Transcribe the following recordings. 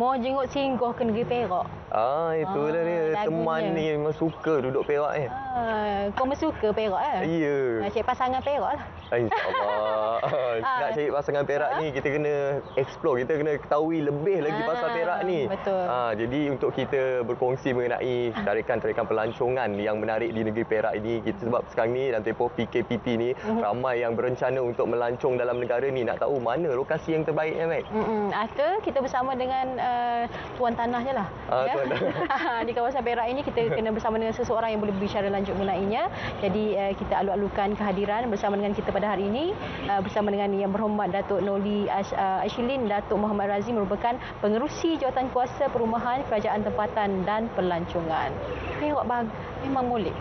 Mau jenguk singgah ke negeri Perak. Itulah dia. Teman ni memang suka duduk Perak ni. Kau mesti suka Perak Ya. Cari pasangan Perak lah. InsyaAllah. Nak cari pasangan Perak ni, kita kena explore. Kita kena ketahui lebih lagi pasal Perak ni. Betul. Jadi untuk kita berkongsi mengenai tarikan-tarikan pelancongan yang menarik di negeri Perak ini, sebab sekarang ni dalam tempoh PKPP ni, ramai yang berencana untuk melancong dalam negara ni. Nak tahu mana lokasi yang terbaiknya, Mek? Atau kita bersama dengan tuan tanahnya lah. Di kawasan Perak ini kita kena bersama dengan seseorang yang boleh berbicara lanjut mengenainya. Jadi kita alu-alukan kehadiran bersama dengan kita pada hari ini bersama dengan Yang Berhormat Datuk Noli Ashilin Datuk Muhammad Razif, merupakan pengerusi Jawatan Kuasa Perumahan, Kerajaan Tempatan dan Pelancongan. Perak memang molek.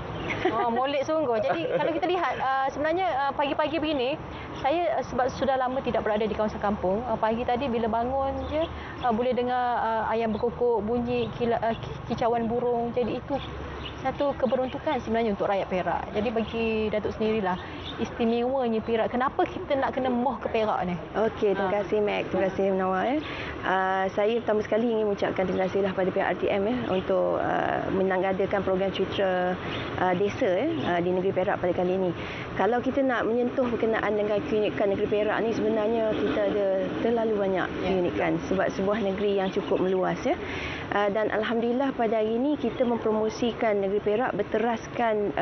Molek sungguh. Jadi kalau kita lihat sebenarnya pagi-pagi begini, saya sebab sudah lama tidak berada di kawasan kampung, pagi tadi bila bangun je boleh dengar ayam berkokok, bunyi kicauan burung. Jadi itu satu keberuntukan sebenarnya untuk rakyat Perak. Jadi bagi Datuk sendirilah istimewanya Perak. Kenapa kita nak kena moh ke Perak ni? Okey, terima kasih Mac. Terima kasih Menawar. Saya pertama sekali ingin mengucapkan terima kasihlah pada pihak RTM untuk mengadakan program Citra Desa di negeri Perak pada kali ini. Kalau kita nak menyentuh berkenaan dengan keunikan negeri Perak ni, sebenarnya kita ada terlalu banyak keunikan sebab sebuah negeri yang cukup meluas dan alhamdulillah pada hari ini kita mempromosikan negeri Perak berteraskan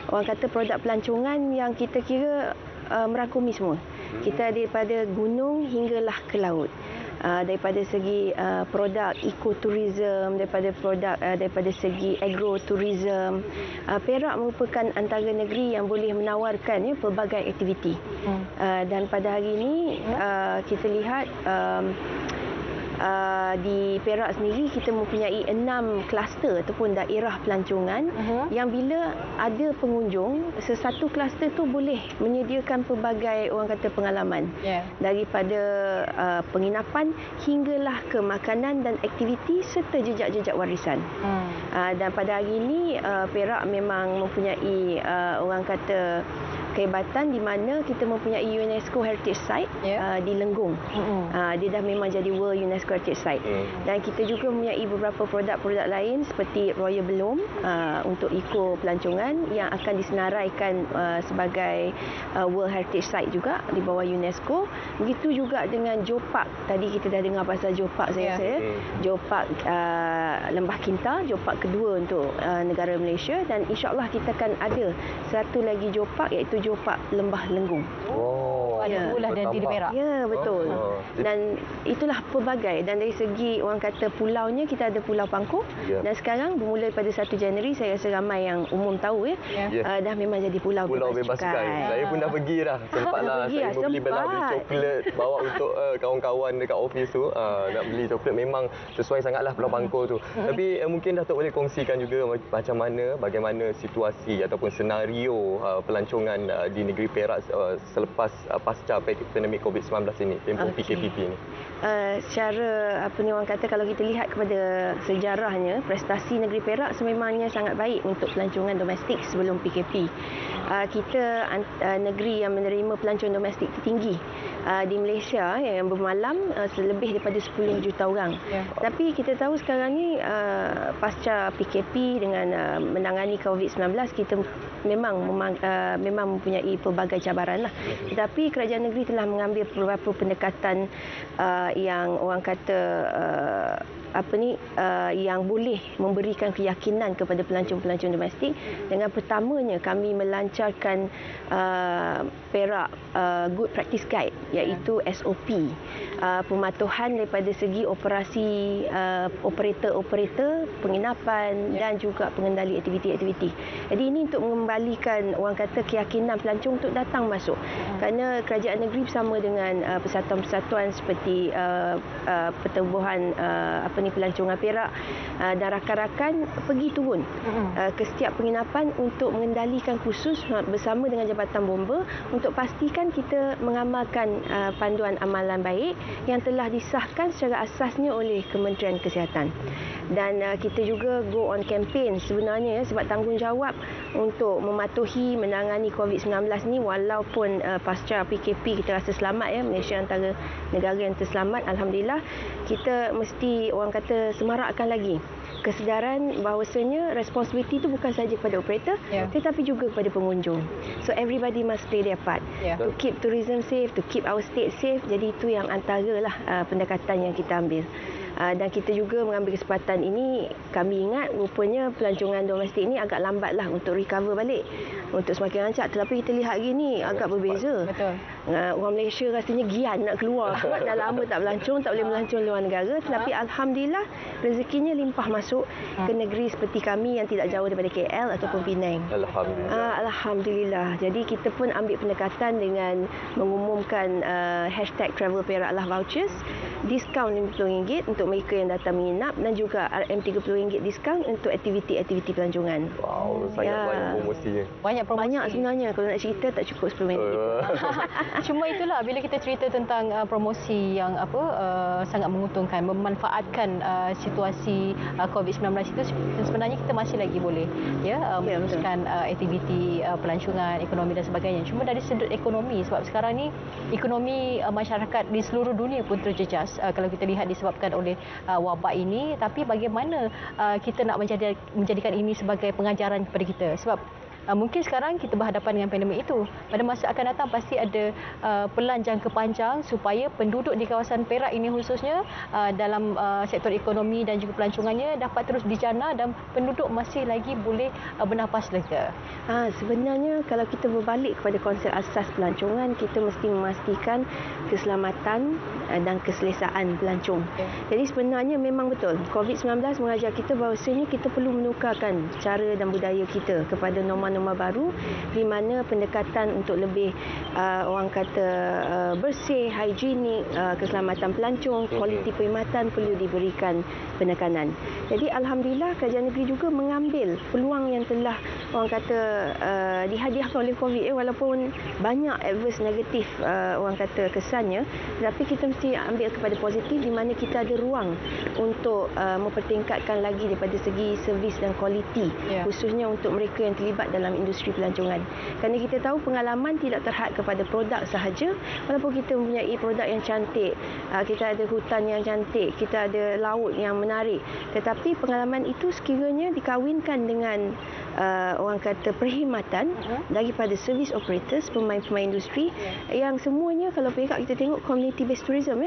orang kata produk pelancongan yang kita kira merangkumi semua. Kita daripada gunung hinggalah ke laut. Daripada segi produk ekoturism, daripada segi agroturism, Perak merupakan antara negeri yang boleh menawarkan pelbagai aktiviti. Dan pada hari ini kita lihat di Perak sendiri kita mempunyai 6 kluster ataupun daerah pelancongan yang bila ada pengunjung, sesatu kluster tu boleh menyediakan pelbagai orang kata pengalaman daripada penginapan hinggalah ke makanan dan aktiviti serta jejak-jejak warisan. Dan pada hari ini Perak memang mempunyai orang kata kehebatan di mana kita mempunyai UNESCO Heritage Site di Lenggong. Dia dah memang jadi World UNESCO Heritage Site. Dan kita juga mempunyai beberapa produk-produk lain seperti Royal Belum untuk eco pelancongan yang akan disenaraikan sebagai World Heritage Site juga di bawah UNESCO. Begitu juga dengan Jopark. Tadi kita dah dengar pasal Jopark saya rasa. Jopark Lembah Kinta, Jopark kedua untuk negara Malaysia, dan insya-Allah kita akan ada satu lagi Jopark iaitu Jopark Lembah Lenggong. Ada pula dan di Perak. Ya, betul. Dan itulah pelbagai. Dan dari segi orang kata pulaunya, kita ada Pulau Pangkor. Dan sekarang bermula pada 1 Januari, saya rasa ramai yang umum tahu dah memang jadi Pulau Bebas Cukai. Saya pun dah pergi dah. Sempatlah saya membeli beli coklat bawa untuk kawan-kawan dekat office tu. Nak beli coklat, memang sesuai sangatlah Pulau Pangkor tu. Tapi mungkin Datuk boleh kongsikan juga bagaimana situasi ataupun senario pelancongan di negeri Perak selepas pasca pandemik COVID-19 ini, tempoh PKPP ini. Secara orang kata, kalau kita lihat kepada sejarahnya, prestasi negeri Perak sememangnya sangat baik untuk pelancongan domestik sebelum PKP. Kita negeri yang menerima pelancongan domestik tertinggi di Malaysia yang bermalam lebih daripada 10 juta orang. Tapi kita tahu sekarang ni pasca PKP dengan menangani COVID-19, kita memang mempunyai pelbagai cabaran lah. Tetapi kerajaan negeri telah mengambil beberapa pendekatan yang orang kata yang boleh memberikan keyakinan kepada pelancong-pelancong domestik. Dengan pertamanya kami melancarkan Perak Good Practice Guide, iaitu SOP, pematuhan daripada segi operasi operator penginapan dan juga pengendali aktiviti-aktiviti. Jadi ini untuk mengembalikan orang kata keyakinan pelancong untuk datang masuk. Kerana kerajaan negeri bersama dengan persatuan-persatuan seperti Pertubuhan Pelancongan Perak dan rakan-rakan pergi turun ke setiap penginapan untuk mengendalikan khusus bersama dengan Jabatan Bomba untuk pastikan kita mengamalkan panduan amalan baik yang telah disahkan secara asasnya oleh Kementerian Kesihatan. Dan kita juga go on campaign sebenarnya sebab tanggungjawab untuk mematuhi menangani COVID-19 ni, walaupun pasca PKP kita rasa selamat ya, Malaysia antara negara yang terselamat, alhamdulillah. Kita mesti orang kata semarakkan lagi kesedaran bahawasanya responsibility itu bukan sahaja kepada operator, tetapi juga kepada pengunjung. So everybody must play their part to keep tourism safe, to keep our state safe. Jadi itu yang antaralah pendekatan yang kita ambil. Dan kita juga mengambil kesempatan ini, kami ingat rupanya pelancongan domestik ini agak lambatlah untuk recover balik, untuk semakin rancak. Tetapi kita lihat hari ini agak berbeza. Betul. Orang Malaysia rasanya gian nak keluar. Sebab dah lama tak melancong, tak boleh melancong luar negara. Tetapi alhamdulillah rezekinya limpah masuk ke negeri seperti kami yang tidak jauh daripada KL ataupun Penang. Alhamdulillah. Alhamdulillah. Jadi kita pun ambil pendekatan dengan mengumumkan hashtag Travel Perak lah vouchers, diskaun RM50 untuk mereka yang datang menginap dan juga RM30 diskaun untuk aktiviti-aktiviti pelancongan. Wow, sangat banyak promosinya. Banyak promosi. Banyak sebenarnya, kalau nak cerita tak cukup 10 minit. Cuma itulah bila kita cerita tentang promosi yang sangat menguntungkan, memanfaatkan situasi COVID-19 itu, sebenarnya kita masih lagi boleh meneruskan aktiviti pelancongan, ekonomi dan sebagainya. Cuma dari sudut ekonomi, sebab sekarang ni ekonomi masyarakat di seluruh dunia pun terjejas kalau kita lihat disebabkan oleh wabak ini. Tapi bagaimana kita nak menjadikan ini sebagai pengajaran kepada kita, sebab mungkin sekarang kita berhadapan dengan pandemik itu. Pada masa akan datang pasti ada pelan jangka panjang supaya penduduk di kawasan Perak ini khususnya dalam sektor ekonomi dan juga pelancongannya dapat terus dijana dan penduduk masih lagi boleh bernafas lega. Sebenarnya kalau kita berbalik kepada konsep asas pelancongan, kita mesti memastikan keselamatan dan keselesaan pelancong. Jadi sebenarnya memang betul COVID-19 mengajar kita bahawasanya kita perlu menukarkan cara dan budaya kita kepada norma-norma baru, di mana pendekatan untuk lebih orang kata bersih, higienik, keselamatan pelancong, kualiti perkhidmatan perlu diberikan penekanan. Jadi alhamdulillah kerajaan negeri juga mengambil peluang yang telah orang kata dihadiahkan oleh COVID, walaupun banyak adverse negatif orang kata kesannya, tetapi kita mesti ambil kepada positif, di mana kita ada ruang untuk mempertingkatkan lagi daripada segi servis dan kualiti, khususnya untuk mereka yang terlibat dalam industri pelancongan. Kerana kita tahu pengalaman tidak terhad kepada produk sahaja, walaupun kita mempunyai produk yang cantik, kita ada hutan yang cantik, kita ada laut yang menarik, tetapi pengalaman itu sekiranya dikawinkan dengan orang kata perkhidmatan daripada service operators, pemain-pemain industri yang semuanya, kalau Perak kita tengok community based tourism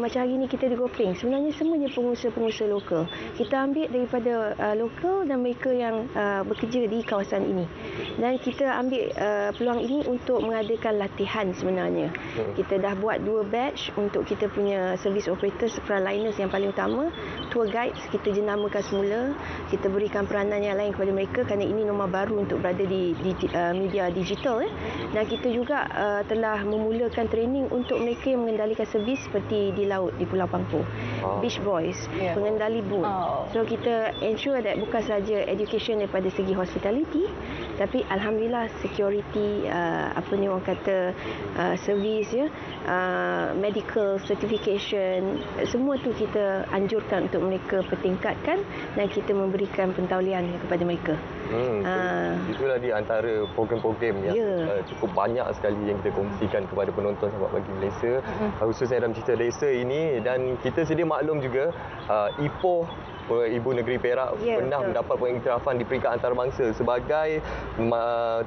macam hari ini kita di Gopeng, sebenarnya semuanya pengusaha-pengusaha lokal. Kita ambil daripada lokal dan mereka yang bekerja di kawasan ini, dan kita ambil peluang ini untuk mengadakan latihan sebenarnya. Kita dah buat 2 batch untuk kita punya service operators, frontliners yang paling utama, tour guides kita jenamakan semula, kita berikan peranan yang lain kepada mereka kerana ini norma baru untuk berada di media digital. Dan kita juga telah memulakan training untuk mereka yang mengendalikan servis seperti di laut, di Pulau Pangkor, beach boys, pengendali boat. So kita ensure that bukan saja education daripada segi hospitality, tapi alhamdulillah security, orang kata servis, medical certification, semua tu kita anjurkan untuk mereka pertingkatkan dan kita memberikan pentaulian kepada mereka. Itulah di antara program-program yang cukup banyak sekali yang kita kongsikan kepada penonton Sahabat Pagi Malaysia, khususnya dalam cerita desa ini. Dan kita sedia maklum juga Ipoh, Ibu Negeri Perak pernah mendapat pengiktirafan di peringkat antarabangsa sebagai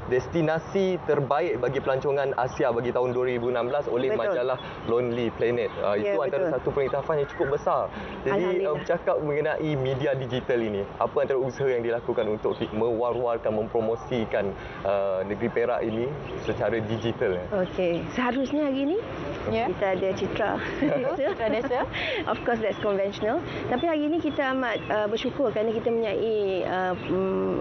destinasi terbaik bagi pelancongan Asia bagi tahun 2016 oleh majalah Lonely Planet. Itu antara satu pengiktirafan yang cukup besar. Jadi bercakap mengenai media digital ini, apa antara usaha yang dilakukan untuk mewar-warkan, mempromosikan negeri Perak ini secara digital? Okey, seharusnya hari ini kita ada citra desa. Of course that's conventional. Tapi hari ini kita amat bersyukur kerana kita mempunyai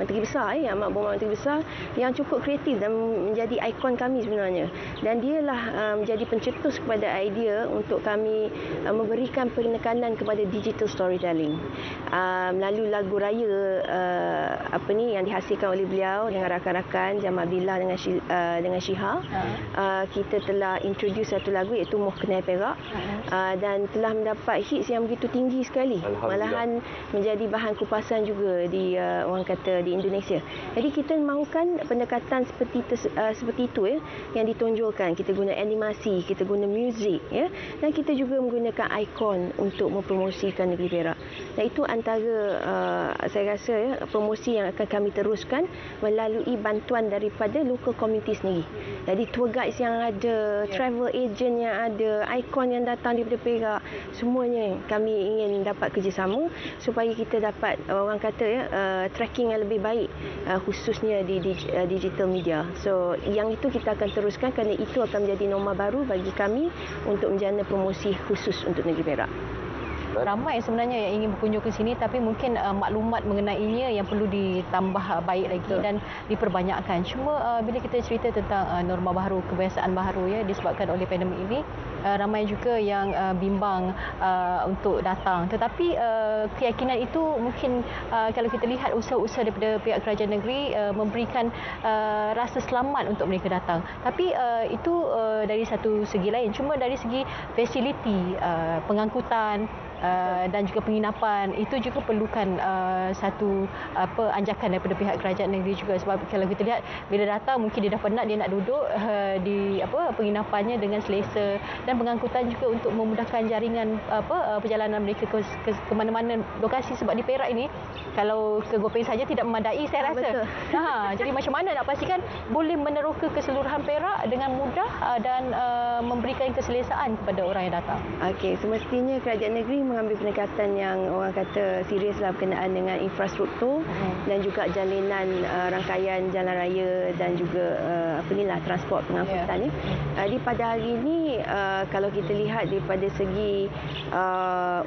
Menteri Besar, Amat Berhormat Menteri Besar yang cukup kreatif dan menjadi ikon kami sebenarnya. Dan dialah menjadi pencetus kepada idea untuk kami memberikan penekanan kepada digital storytelling melalui lagu raya yang dihasilkan oleh beliau dengan rakan-rakan Jamal Billah dengan Syihah. Kita telah introduce satu lagu iaitu Moh Kenai Perak, dan telah mendapat hits yang begitu tinggi sekali. Malahan menjadi bahan kupasan juga di orang kata di Indonesia. Jadi kita mahukan pendekatan seperti itu ya, yang ditonjolkan. Kita guna animasi, kita guna muzik ya, dan kita juga menggunakan ikon untuk mempromosikan negeri Perak. Dan itu antara saya rasa ya, promosi yang akan kami teruskan melalui bantuan daripada local community sendiri. Jadi tour guides yang ada, travel agent yang ada, ikon yang datang daripada Perak, semuanya kami ingin dapat kerjasama supaya kita dapat orang kata ya, tracking yang lebih baik khususnya di digital media. So yang itu kita akan teruskan kerana itu akan menjadi norma baru bagi kami untuk menjana promosi khusus untuk negeri Perak. Ramai sebenarnya yang ingin berkunjung ke sini, tapi mungkin maklumat mengenainya yang perlu ditambah baik lagi dan diperbanyakkan. Cuma bila kita cerita tentang norma baru, kebiasaan baru ya disebabkan oleh pandemik ini, ramai juga yang bimbang untuk datang. Tetapi keyakinan itu mungkin kalau kita lihat usaha-usaha daripada pihak kerajaan negeri memberikan rasa selamat untuk mereka datang. Tapi itu dari satu segi lain. Cuma dari segi fasiliti, pengangkutan dan juga penginapan, itu juga perlukan satu anjakan daripada pihak kerajaan negeri juga. Sebab kalau kita lihat bila datang mungkin dia dah penat, dia nak duduk di penginapannya dengan selesa, dan pengangkutan juga untuk memudahkan jaringan perjalanan mereka ke mana-mana lokasi. Sebab di Perak ini kalau ke Gopeng saja tidak memadai saya rasa. Jadi macam mana nak pastikan boleh meneroka keseluruhan Perak dengan mudah dan memberikan keselesaan kepada orang yang datang. Okey, semestinya kerajaan negeri mengambil pendekatan yang orang kata seriuslah berkenaan dengan infrastruktur dan juga jalinan rangkaian jalan raya dan juga transport pengangkutan. Jadi pada hari ini kalau kita lihat daripada segi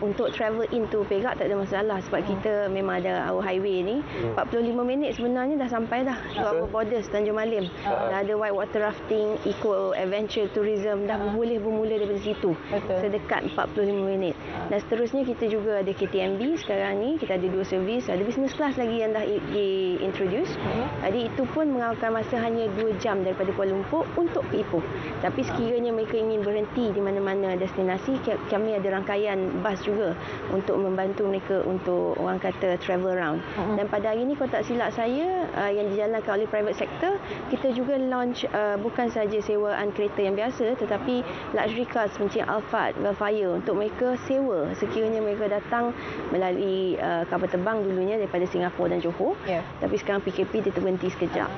untuk travel into Perak tak ada masalah, sebab kita memang ada our highway ni 45 minit sebenarnya dah sampai dah ke our borders Tanjung Malim. Dah ada white water rafting, eco adventure tourism, dah boleh bermula daripada situ. Sedekat 45 minit. Dan seterusnya kita juga ada KTMB sekarang ni, kita ada 2 servis, ada business class lagi yang dah di-introduce. Jadi itu pun mengamalkan masa hanya 2 jam daripada Kuala Lumpur untuk ke Ipoh. Tapi sekiranya mereka ingin berhenti di mana-mana destinasi, kami ada rangkaian bas juga untuk membantu mereka untuk orang kata travel around. Dan pada hari ini kalau tak silap saya yang dijalankan oleh private sector, kita juga launch bukan saja sewaan kereta yang biasa, tetapi luxury cars macam Alphard, Velfire untuk mereka sewa sekiranya mereka datang melalui kapal terbang dulunya daripada Singapura dan Johor. Tapi sekarang PKP dia terhenti sekejap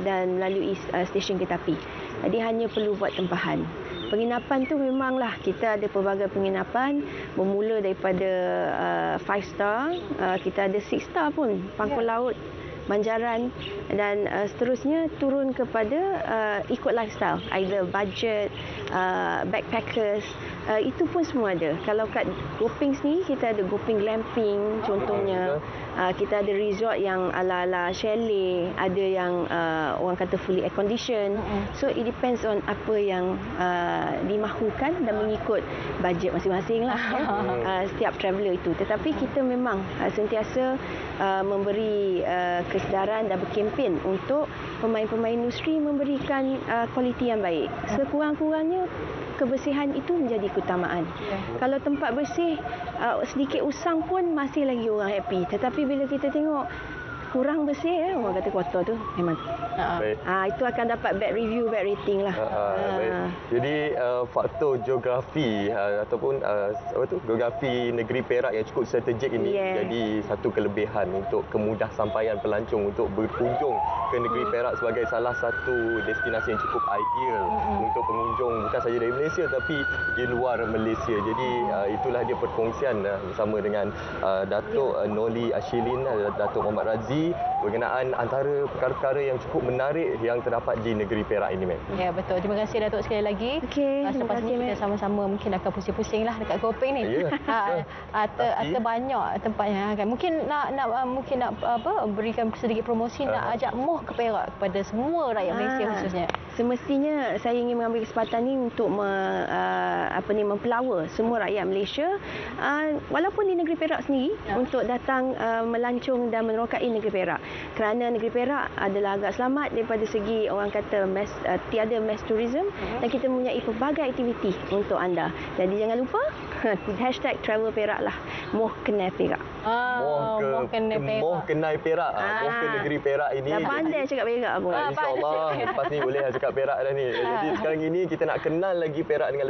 dan melalui stesen kereta api. Jadi hanya perlu buat tempahan. Penginapan tu memanglah kita ada pelbagai penginapan bermula daripada 5 star, kita ada 6 star pun, pangkul laut, Banjaran, dan seterusnya turun kepada ikut lifestyle, either budget, backpackers, itu pun semua ada. Kalau kat Gopeng sendiri kita ada Gopeng glamping contohnya. Kita ada resort yang ala-ala chalet, ada yang orang kata fully air condition. So it depends on apa yang dimahukan dan mengikut bajet masing-masing lah setiap traveller itu. Tetapi kita memang sentiasa memberi kesedaran dan berkempen untuk pemain-pemain industri memberikan kualiti yang baik. Sekurang-kurangnya kebersihan itu menjadi keutamaan. Kalau tempat bersih, sedikit usang pun masih lagi orang happy. Tetapi bila kita tengok kurang bersih, orang kata kotor tu memang itu akan dapat bad review, bad rating lah. Jadi faktor geografi ataupun geografi negeri Perak yang cukup strategik ini jadi satu kelebihan untuk kemudah sampaian pelancong untuk berkunjung ke negeri Perak sebagai salah satu destinasi yang cukup ideal untuk pengunjung bukan saja dari Malaysia tapi di luar Malaysia. Jadi itulah dia perkongsian bersama dengan Datuk Noli Ashilin, Datuk Muhammad Razi berkenaan antara perkara-perkara yang cukup menarik yang terdapat di negeri Perak ini, Mem. Ya, betul. Terima kasih Datuk sekali lagi. Selepas ini kita sama-sama mungkin akan pusing-pusing lah dekat Gopeng ni. Ada banyak tempatnya kan. Mungkin nak berikan sedikit promosi, nak ajak moh ke Perak kepada semua rakyat Malaysia khususnya. Semestinya saya ingin mengambil kesempatan ini untuk mempelawa semua rakyat Malaysia walaupun di negeri Perak sendiri untuk datang melancong dan menerokai negeri Perak. Kerana negeri Perak adalah agak selamat daripada segi orang kata tiada mass tourism dan kita mempunyai pelbagai aktiviti untuk anda. Jadi jangan lupa #travel Perak lah. Moh kenal Perak. Moh kenai Perak. Moh ke negeri Perak ini. Dah pandai cakap Perak pun. InsyaAllah lepas ni boleh cakap Perak dah ni. Jadi sekarang ini kita nak kenal lagi Perak dengan